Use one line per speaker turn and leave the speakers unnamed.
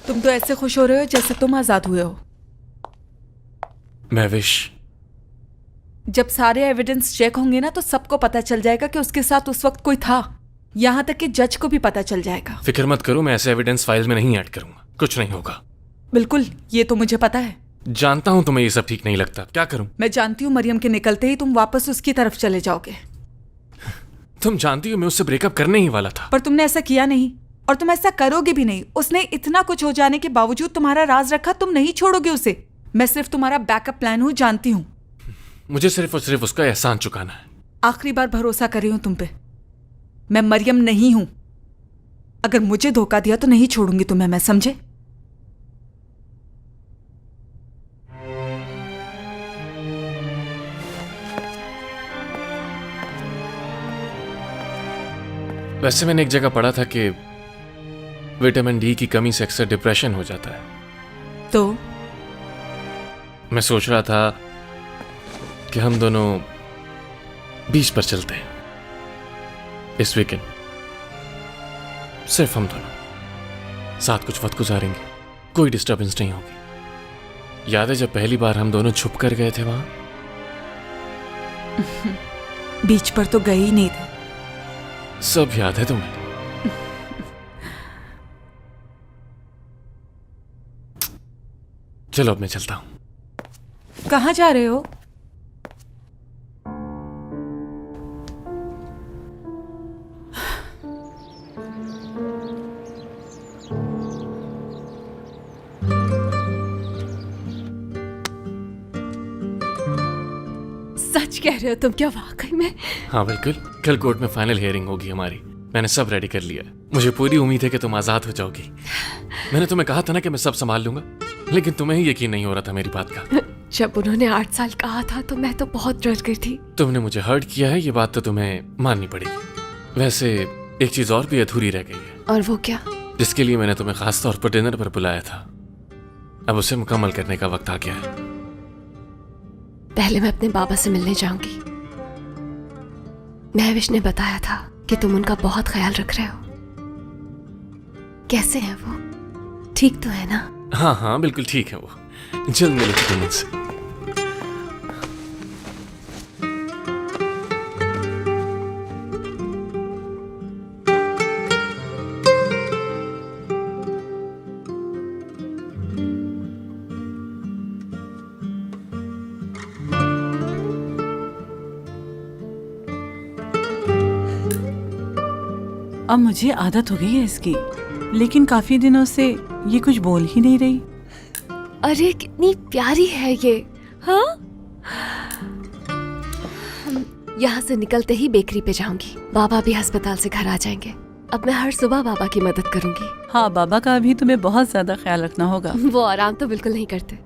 तुम तो ऐसे खुश हो रहे हो जैसे तुम आजाद हुए हो।
महविश,
जब सारे एविडेंस चेक होंगे ना तो सबको पता चल जाएगा कि उसके साथ उस वक्त कोई था। यहाँ तक कि जज को भी पता चल जाएगा।
फिक्र मत करो, मैं ऐसे एविडेंस फाइल में नहीं ऐड करूंगा। कुछ नहीं होगा।
बिल्कुल, ये तो मुझे पता है।
जानता हूं तुम्हें ये सब ठीक नहीं लगता, क्या करूं?
मैं जानती हूँ मरियम के निकलते ही तुम वापस उसकी तरफ चले जाओगे।
तुम जानती हो मैं उससे ब्रेकअप करने ही वाला था।
पर तुमने ऐसा किया नहीं और तुम ऐसा करोगे भी नहीं। उसने इतना कुछ हो जाने के बावजूद तुम्हारा राज रखा, तुम नहीं छोड़ोगे उसे। मैं सिर्फ तुम्हारा बैकअप प्लान हूँ, जानती हूँ।
मुझे सिर्फ और सिर्फ उसका एहसान चुकाना है।
आखिरी बार भरोसा कर रही हूँ तुम पे। मैं मरियम नहीं हूं। अगर मुझे धोखा दिया तो नहीं छोड़ूंगी तुम्हें मैं, समझे?
वैसे मैंने एक जगह पढ़ा था कि विटामिन डी की कमी से अक्सर डिप्रेशन हो जाता है।
तो
मैं सोच रहा था कि हम दोनों बीच पर चलते हैं इस वीकेंड। सिर्फ हम दोनों साथ कुछ वक्त गुजारेंगे, कोई डिस्टर्बेंस नहीं होगी। याद है जब पहली बार हम दोनों छुप कर गए थे वहां?
बीच पर तो गए ही नहीं थे।
सब याद है तुम्हें? चलो अब मैं चलता हूं।
कहाँ जा रहे हो? सच कह रहे हो तुम क्या वाकई में?
हाँ बिल्कुल, कल कोर्ट में फाइनल हियरिंग होगी हमारी। मैंने सब रेडी कर लिया है। मुझे पूरी उम्मीद है कि तुम आजाद हो जाओगी। मैंने तुम्हें कहा था ना कि मैं सब संभाल लूंगा, लेकिन तुम्हें ही यकीन नहीं हो रहा था मेरी बात का।
जब उन्होंने 8 साल कहा था तो मैं तो बहुत डर गई थी।
तुमने मुझे हर्ट किया है, ये बात तो तुम्हें माननी पड़ेगी। वैसे एक चीज और भी अधूरी रह गई है।
और वो क्या?
जिसके लिए मैंने तुम्हें खास तौर पर डिनर पर बुलाया था, अब उसे मुकम्मल करने का वक्त आ गया है।
पहले मैं अपने बाबा से मिलने जाऊंगी। महविश ने बताया था कि तुम उनका बहुत ख्याल रख रहे हो। कैसे हैं वो? ठीक तो है ना?
हाँ हाँ बिल्कुल ठीक है वो। जल्द मिलेगी तुम उनसे।
अब मुझे आदत हो गई है इसकी, लेकिन काफी दिनों से ये कुछ बोल ही नहीं रही।
अरे कितनी प्यारी है ये। हाँ, यहाँ से निकलते ही बेकरी पे जाऊंगी। बाबा भी अस्पताल से घर आ जाएंगे। अब मैं हर सुबह बाबा की मदद करूंगी।
हाँ, बाबा का भी तुम्हें बहुत ज्यादा ख्याल रखना होगा।
वो आराम तो बिल्कुल नहीं करते।